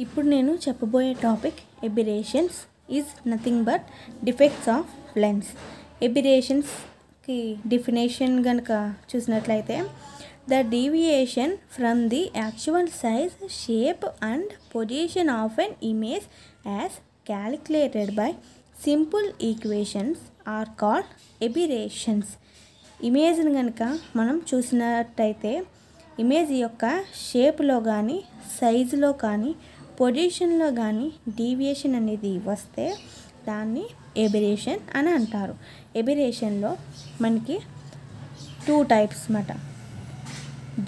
ఇప్పుడు నేను చెప్పబోయే topic aberrations is nothing but defects of lens. ఎబిరేషన్స్కి డెఫినేషన్ కనుక చూసినట్లయితే the deviation from the actual size, shape and position of an image as calculated by simple equations are called aberrations. ఇమేజ్ని కనుక మనం చూసినట్టయితే ఇమేజ్ యొక్క షేప్లో కానీ సైజులో కానీ పొజిషన్లో కానీ డీవియేషన్ అనేది వస్తే దాన్ని ఎబిరేషన్ అని అంటారు. ఎబిరేషన్లో మనకి 2 టైప్స్ అన్నమాట.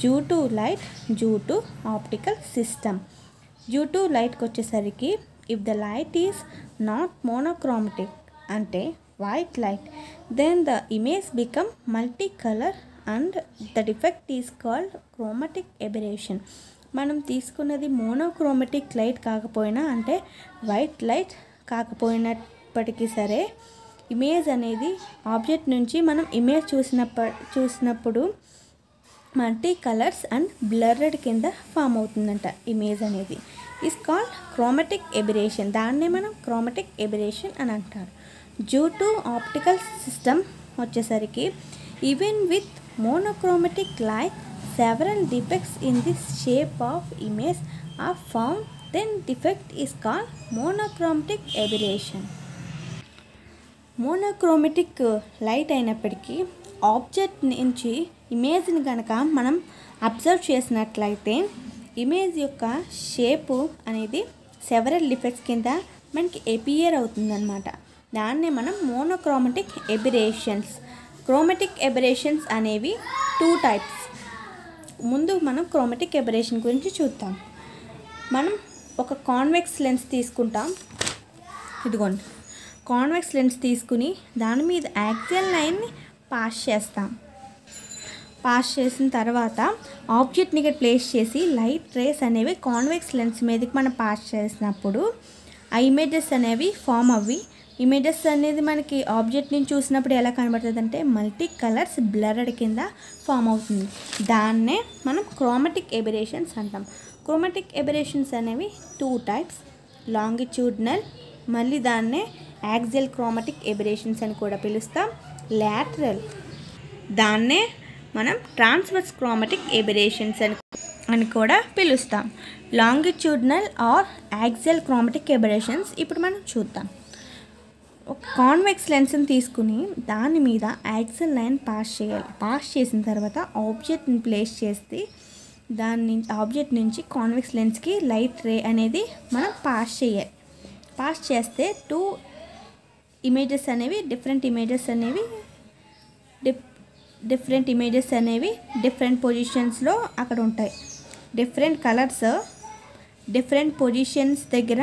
Due to light, due to optical system. Due to లైట్కి వచ్చేసరికి if the light is not monochromatic అంటే white light, then the image become multi colour and the defect is called chromatic aberration. మనం తీసుకున్నది monochromatic light కాకపోయినా అంటే white light కాకపోయినప్పటికీ సరే image అనేది object నుంచి మనం ఇమేజ్ చూసినప్పుడు మల్టీ కలర్స్ అండ్ బ్లర్డ్ కింద ఫామ్ అవుతుందంట. ఇమేజ్ అనేది ఈజ్ కాల్డ్ క్రోమాటిక్ ఎబిరేషన్. దాన్నే మనం క్రోమాటిక్ ఎబిరేషన్ అని అంటారు. డ్యూ టు ఆప్టికల్ సిస్టమ్ వచ్చేసరికి even with monochromatic light, several defects in the shape of image are found, then defect is called monochromatic aberration. Monochromatic light అయినప్పటికీ object నుంచి ఇమేజ్ని కనుక మనం అబ్జర్వ్ చేసినట్లయితే ఇమేజ్ యొక్క షేపు అనేది సెవరల్ డిఫెక్ట్స్ కింద మనకి ఎపియర్ అవుతుందన్నమాట. దాన్నే మనం మోనోక్రోమాటిక్ ఎబిరేషన్స్. క్రోమాటిక్ ఎబిరేషన్స్ అనేవి 2 టైప్స్. ముందు మనం క్రోమాటిక్ ఎబిరేషన్ గురించి చూద్దాం. మనం ఒక కాన్వెక్స్ లెన్స్ తీసుకుంటాం. ఇదిగోండి, కాన్వెక్స్ లెన్స్ తీసుకుని దాని మీద యాక్సియల్ లైన్ని పాస్ చేస్తాం. పాస్ చేసిన తర్వాత ఆబ్జెక్ట్ని ఇక్కడ ప్లేస్ చేసి లైట్ రేస్ అనేవి కాన్వెక్స్ లెన్స్ మీదకి మనం పాస్ చేసినప్పుడు ఆ ఇమేజెస్ అనేవి ఫామ్ అవ్వి ఇమేజెస్ అనేది మనకి ఆబ్జెక్ట్ నుంచి చూసినప్పుడు ఎలా కనబడుతుంది అంటే మల్టీ కలర్స్ బ్లర్డ్ కింద ఫామ్ అవుతుంది. దాన్నే మనం క్రోమాటిక్ ఎబిరేషన్స్ అంటాం. క్రోమాటిక్ ఎబిరేషన్స్ అనేవి 2 టైప్స్. లాంగిట్యూడినల్, మళ్ళీ దాన్నే యాక్సియల్ క్రోమాటిక్ ఎబిరేషన్స్ అని కూడా పిలుస్తాం. లాటరల్, దాన్నే మనం ట్రాన్స్వర్స్ క్రోమాటిక్ ఎబిరేషన్స్ అని కూడా పిలుస్తాం. లాంగిట్యూడినల్ ఆర్ యాక్సియల్ క్రోమాటిక్ ఎబిరేషన్స్ ఇప్పుడు మనం చూద్దాం. ఒక కాన్వెక్స్ లెన్స్ని తీసుకుని దాని మీద యాక్సియల్ లైన్ పాస్ చేయాలి. పాస్ చేసిన తర్వాత ఆబ్జెక్ట్ని ప్లేస్ చేస్తే దాని ఆబ్జెక్ట్ నుంచి కాన్వెక్స్ లెన్స్కి లైట్ రే అనేది మనం పాస్ చేయాలి. పాస్ చేస్తే 2 ఇమేజెస్ అనేవి డిఫరెంట్ ఇమేజెస్ అనేవి డిఫరెంట్ పొజిషన్స్లో అక్కడ ఉంటాయి. డిఫరెంట్ కలర్స్ డిఫరెంట్ పొజిషన్స్ దగ్గర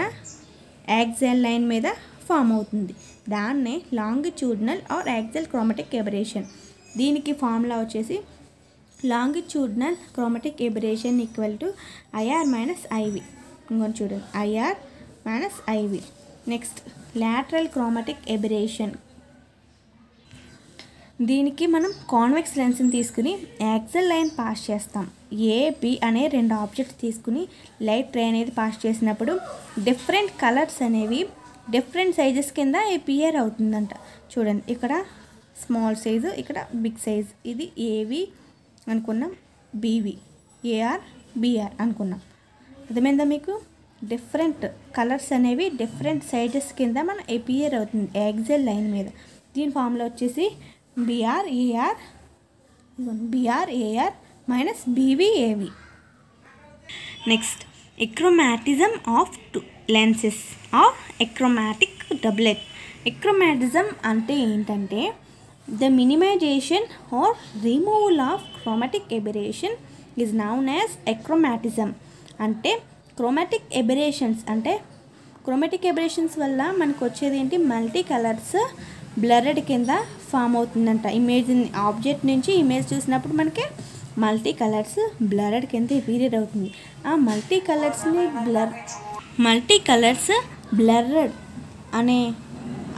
యాక్సియల్ లైన్ మీద ఫామ్ అవుతుంది. దాన్నే longitudinal or axial chromatic aberration. దీనికి ఫార్ములా వచ్చేసి longitudinal chromatic aberration equal to IR minus IV. ఇంకొని చూడండి, IR minus IV. Next lateral chromatic aberration. దీనికి మనం కాన్వెక్స్ లెన్స్ని తీసుకుని యాక్సియల్ లైన్ పాస్ చేస్తాం. ఏ బి అనే 2 ఆబ్జెక్ట్స్ తీసుకుని లైట్ రే అనేది పాస్ చేసినప్పుడు డిఫరెంట్ కలర్స్ అనేవి డిఫరెంట్ సైజెస్ కింద ఎపియర్ అవుతుందంట. చూడండి, ఇక్కడ స్మాల్ సైజు, ఇక్కడ బిగ్ సైజ్. ఇది ఏవి అనుకున్నాం, బీవి, ఏఆర్, బిఆర్ అనుకున్నాం. అర్థమైందా మీకు? డిఫరెంట్ కలర్స్ అనేవి డిఫరెంట్ సైజెస్ కింద మన ఎపియర్ అవుతుంది యాక్సియల్ లైన్ మీద. దీని ఫార్ములా వచ్చేసి బిఆర్ మైనస్ బీవీఏవి. Next achromatism of lenses or achromatic doublet. Achromatism అంటే ఏంటంటే the minimization or removal of chromatic aberration is known as achromatism. అంటే క్రోమాటిక్ ఎబిరేషన్స్ అంటే క్రోమాటిక్ ఎబిరేషన్స్ వల్ల మనకు వచ్చేది ఏంటి, మల్టీ కలర్స్ బ్లర్డ్ కింద ఫామ్ అవుతుందంట. ఇమేజ్ ఆబ్జెక్ట్ నుంచి ఇమేజ్ చూసినప్పుడు మనకి మల్టీ కలర్స్ బ్లర్డ్ కింద ఎపియర్ అవుతుంది. ఆ మల్టీ కలర్స్ బ్లర్డ్ అనే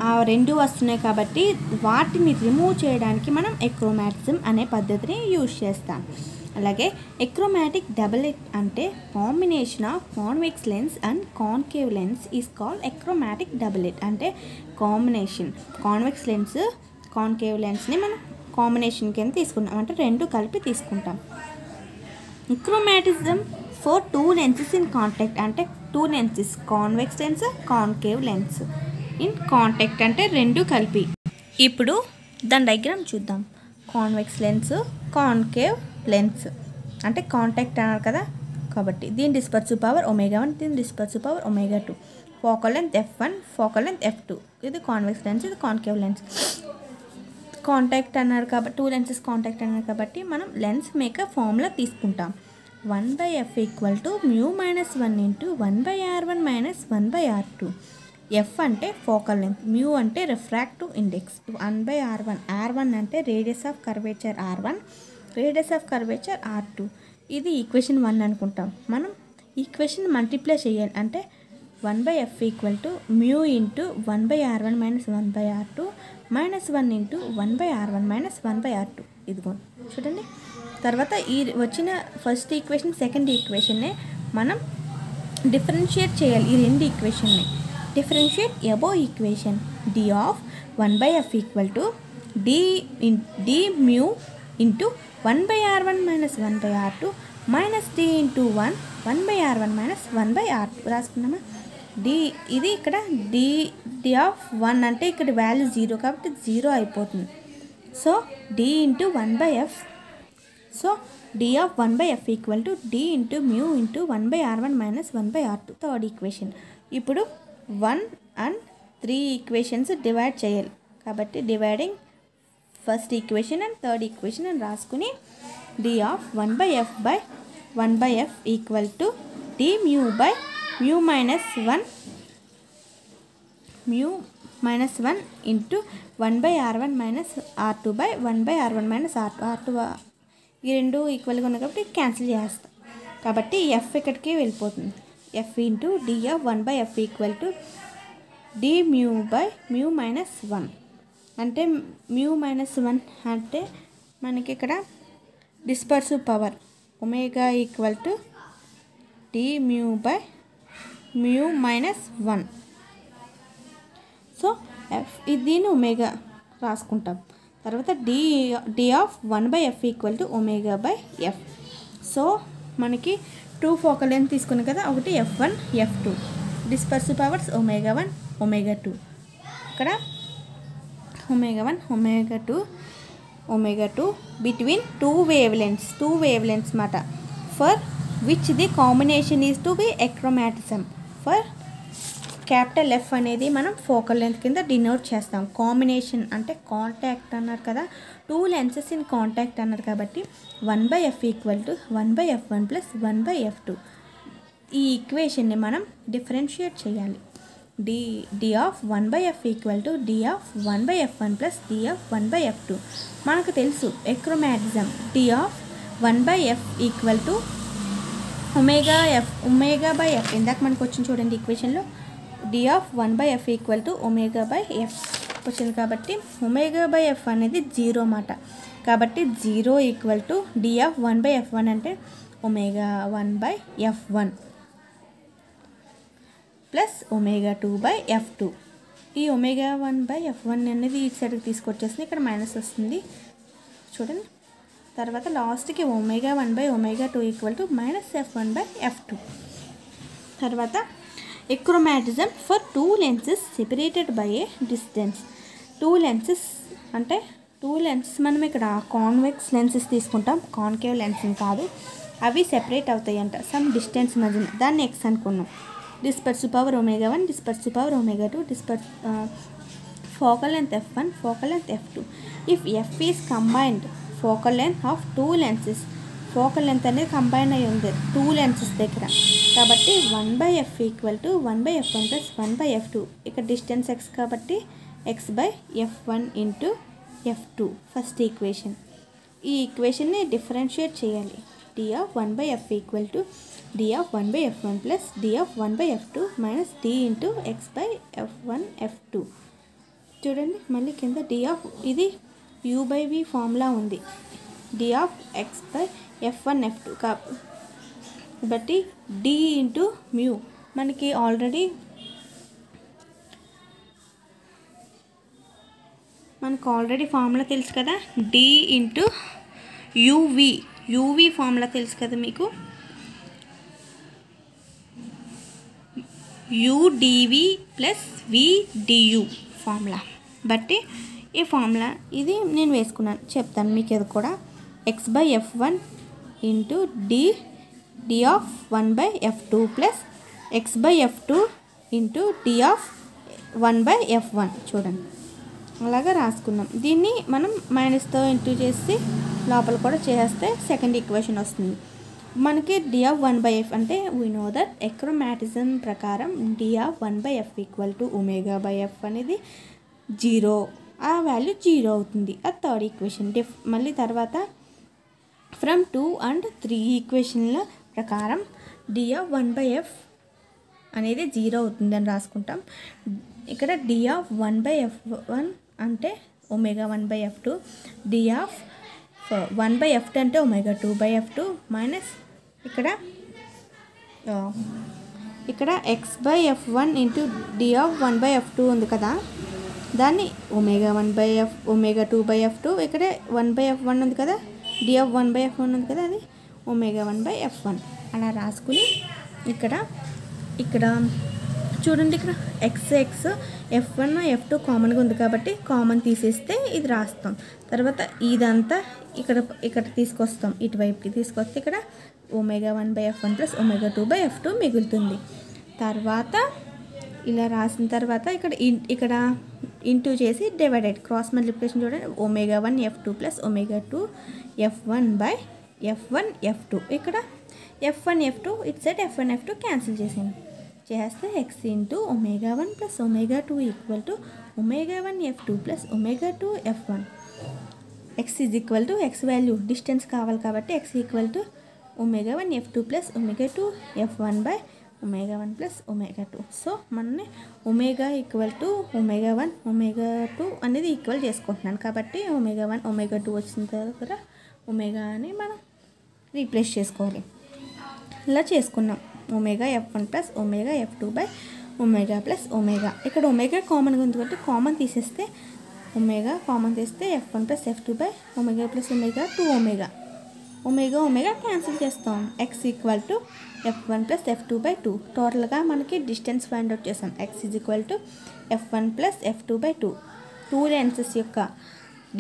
ఆ 2 వస్తున్నాయి కాబట్టి వాటిని రిమూవ్ చేయడానికి మనం ఎక్రోమాటిజం అనే పద్ధతిని యూజ్ చేస్తాం. అలాగే ఎక్రోమాటిక్ డబులెట్ అంటే combination of convex lens and concave lens is called achromatic doublet. అంటే కాంబినేషన్ కాన్వెక్స్ లెన్స్ కాన్కేవ్ లెన్స్ని మనం కాంబినేషన్ కింద తీసుకుంటాం, అంటే రెండు కలిపి తీసుకుంటాం. Achromatism for two lenses in contact అంటే two lenses convex lens concave lens in contact అంటే రెండు కలిపి. ఇప్పుడు దాని డయాగ్రామ్ చూద్దాం. కాన్వెక్స్ లెన్స్ కాన్కేవ్ లెన్స్ అంటే కాంటాక్ట్ అన్నారు కదా, కాబట్టి దీని డిస్పర్సివ్ పవర్ ఒమేగా 1, దీని dispersive power omega 2, focal length f1, focal length f2. ఇది కాన్వెక్స్ లెన్స్, ఇది కాన్కేవ్ లెన్స్. కాంటాక్ట్ అన్నారు కాబట్టి టూ లెన్సెస్ కాంటాక్ట్ అన్నారు కాబట్టి మనం లెన్స్ మేకర్ ఫార్ములా తీసుకుంటాం. 1/f = μ - 1 × 1/r1 - 1/r2. f అంటే ఫోకల్ లెంత్, మ్యూ అంటే రిఫ్రాక్టివ్ ఇండెక్స్, 1/r1. r1 అంటే radius of curvature r1, radius of curvature r2. ఇది ఈక్వేషన్ 1 అనుకుంటాం. మనం ఈక్వేషన్ మల్టిప్లై చేయాలి, అంటే 1/f = μ × 1/r1 - 1/r2 -1 × 1/r1 - 1/r2. ఇదిగో చూడండి. తర్వాత ఈ వచ్చిన ఫస్ట్ ఈక్వేషన్ సెకండ్ ఈక్వేషన్నే మనం డిఫరెన్షియేట్ చేయాలి. ఈ రెండు ఈక్వేషన్ని differentiate above equation. d of 1/f = d mu into 1/r1 - 1/r2 minus d into 1/r1 - 1/r2 రాసుకున్నామా. d ఇది ఇక్కడ d of 1 అంటే ఇక్కడ వాల్యూ 0 కాబట్టి 0 అయిపోతుంది. So d into 1/f, so d of 1/f = d into mu into 1/r1 - 1/r2 third equation. ఇప్పుడు 1 and 3 equations divide చేయాలి కాబట్టి dividing first equation and third equation అని రాసుకుని d of 1/f by 1/f = d mu by mu minus 1 into 1/r1 - r2 by 1/r1 - r2. ఈ రెండు ఈక్వల్గా ఉన్నాయి కాబట్టి క్యాన్సిల్ చేస్తాం కాబట్టి f ఇక్కడికి వెళ్ళిపోతుంది. f into d of 1/f = d mu by mu minus 1 అంటే mu minus 1 అంటే మనకి ఇక్కడ dispersive power omega = d mu by mu minus 1. So దీన్ని ఒమేగా రాసుకుంటాం. తర్వాత d of 1/f = ω/f. So మనకి 2 ఫోకల్ లెంత్ తీసుకున్నాం కదా, ఒకటి f1 f2, డిస్పర్సివ్ పవర్స్ ω1 ω2. ఇక్కడ ω1 ω2 బిట్వీన్ టూ వేవ్ లెంత్స్ మాట, for which the combination is to be achromatism. For capital F అనేది మనం ఫోకల్ లెంత్ కింద డినోట్ చేస్తాం. కాంబినేషన్ అంటే కాంటాక్ట్ అన్నారు కదా, టూ లెన్సెస్ ఇన్ కాంటాక్ట్ అన్నారు కాబట్టి 1/f = 1/f1 + 1/f2. ఈ ఈక్వేషన్ని మనం డిఫరెన్షియేట్ చేయాలి. d of 1/f = d of 1/f1 + d of 1/f2. మనకు తెలుసు ఎక్రోమాటిజం d of 1/f = ω/f. ఇందాక మనకు వచ్చింది చూడండి ఈక్వేషన్లో d of 1/f = ω/f వచ్చింది కాబట్టి ω/f అనేది 0 మాట, కాబట్టి 0 = d of 1/f1 అంటే ω1/f1 ప్లస్ ω2/f2. ఈ ω1/f1 అనేది ఈ సైడ్కి తీసుకొచ్చేస్తుంది, ఇక్కడ మైనస్ వస్తుంది చూడండి. తర్వాత లాస్ట్కి ω1/ω2 = -f1/f2. తర్వాత achromatism for two lenses separated by a distance. Two lenses మనం ఇక్కడ కాన్వెక్స్ లెన్సెస్ తీసుకుంటాం, కాన్కేవ్ లెన్స్ని కాదు. అవి సెపరేట్ అవుతాయి అంట సమ్ డిస్టెన్స్ మధ్యన, దాన్ని x అనుకున్నాం. Dispersive power ω1, dispersive power ω2, focal length f1, focal length f2. If f is combined focal length of two lenses, focal length అనేది కంబైన్ అయ్యి ఉంది టూ లెన్సెస్ దగ్గర, కాబట్టి 1/f = 1/f1 + 1/f2. ఇక్కడ డిస్టెన్స్ x కాబట్టి x/f1 × f2 ఫస్ట్ ఈక్వేషన్. ఈ ఈక్వేషన్ని differentiate చేయాలి. d of 1/f = d of 1/f1 + d of 1/f2 minus d into x/f1 f2. చూడండి మళ్ళీ కింద d of ఇది u/v ఫార్ములా ఉంది. D of X by F1 F2 కాబట్టి డి ఇంటూ మ్యూ మనకి ఆల్రెడీ ఫార్ములా తెలుసు కదా, డి ఇంటూ యూవి ఫార్ములా తెలుసు కదా మీకు, యూడివి ప్లస్ విడియు ఫార్ములా బట్టి ఈ ఫార్ములా ఇది నేను వేసుకున్నాను, చెప్తాను మీకు ఇది కూడా. X by F1 into d of 1 by F2 plus x by F2 into d of 1 by F1 చూడండి అలాగా రాసుకున్నాం. దీన్ని మనం మైనస్తో ఇంటూ చేసి లోపల కూడా చేస్తే సెకండ్ ఈక్వేషన్ వస్తుంది మనకి. డి ఆఫ్ 1 బై ఎఫ్ అంటే వీ నో దట్ ఎక్రోమాటిజం ప్రకారం d of 1 by f equal to omega by f అనేది 0, ఆ వాల్యూ 0 అవుతుంది. అది థర్డ్ ఈక్వేషన్. మళ్ళీ తర్వాత ఫ్రమ్ 2 and 3 ఈక్వేషన్ల ప్రకారం డి ఆఫ్ 1 బై ఎఫ్ అనేది 0 అవుతుందని రాసుకుంటాం. ఇక్కడ డి ఆఫ్ 1 బై F1 అంటే omega 1 by F2, d of 1 by F2 అంటే ఒమేగా 2 బై F2 మైనస్ ఇక్కడ x by F1 into d of 1 by F2 ఉంది కదా, దాన్ని omega 1 by omega 2 by F2, ఇక్కడ 1 బై F1 ఉంది కదా, డి ఆఫ్ 1 బై F1 ఉంది కదా, అది ఒమేగా 1 బై F1 అలా రాసుకుని ఇక్కడ చూడండి, ఇక్కడ ఎక్స్ F1 F2 కామన్గా ఉంది కాబట్టి కామన్ తీసేస్తే ఇది రాస్తాం. తర్వాత ఇదంతా ఇక్కడ తీసుకొస్తాం, ఇటువైపుకి తీసుకొస్తే ఇక్కడ omega 1 by F1 plus omega 2 by F2 మిగులుతుంది. తర్వాత ఇలా రాసిన తర్వాత ఇక్కడ ఇంటూ చేసి డివైడెడ్ క్రాస్ మల్టిప్లికేషన్ చూడండి, omega 1 F2 plus omega 2 F1 by F1 F2. ఇక్కడ F1 F2 it set F1 F2 cancel చేస్తే x into omega 1 plus omega 2 equal to omega 1 F2 plus omega 2 F1. X is equal to x value distance కావాలి కాబట్టి X equal to omega 1 F2 plus omega 2 F1 by omega 1 plus omega 2. So మనని omega equal to omega 1 omega 2 అనేది equal చేసుకుంటున్నాను కాబట్టి omega 1 omega 2 వచ్చిన తర్వాత omega అని మనం రీప్లేస్ చేసుకోవాలి. ఇలా చేసుకున్నాం omega F1 plus omega F2 by omega plus omega. ఇక్కడ ఒమేగా కామన్గా ఉంది కాబట్టి కామన్ తీసేస్తే ఒమేగా కామన్ తీస్తే F1 plus F2 by omega plus omega 2 omega cancel చేస్తాం. X equal to F1 plus F2 by 2. టోటల్గా మనకి డిస్టెన్స్ ఫైండ్ అవుట్ చేస్తాం. X is equal to F1 plus F2 by 2. 2 lenses యొక్క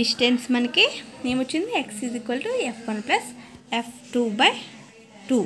distance మనకి ఏమొచ్చింది, x is equal to F1 plus F2 by 2.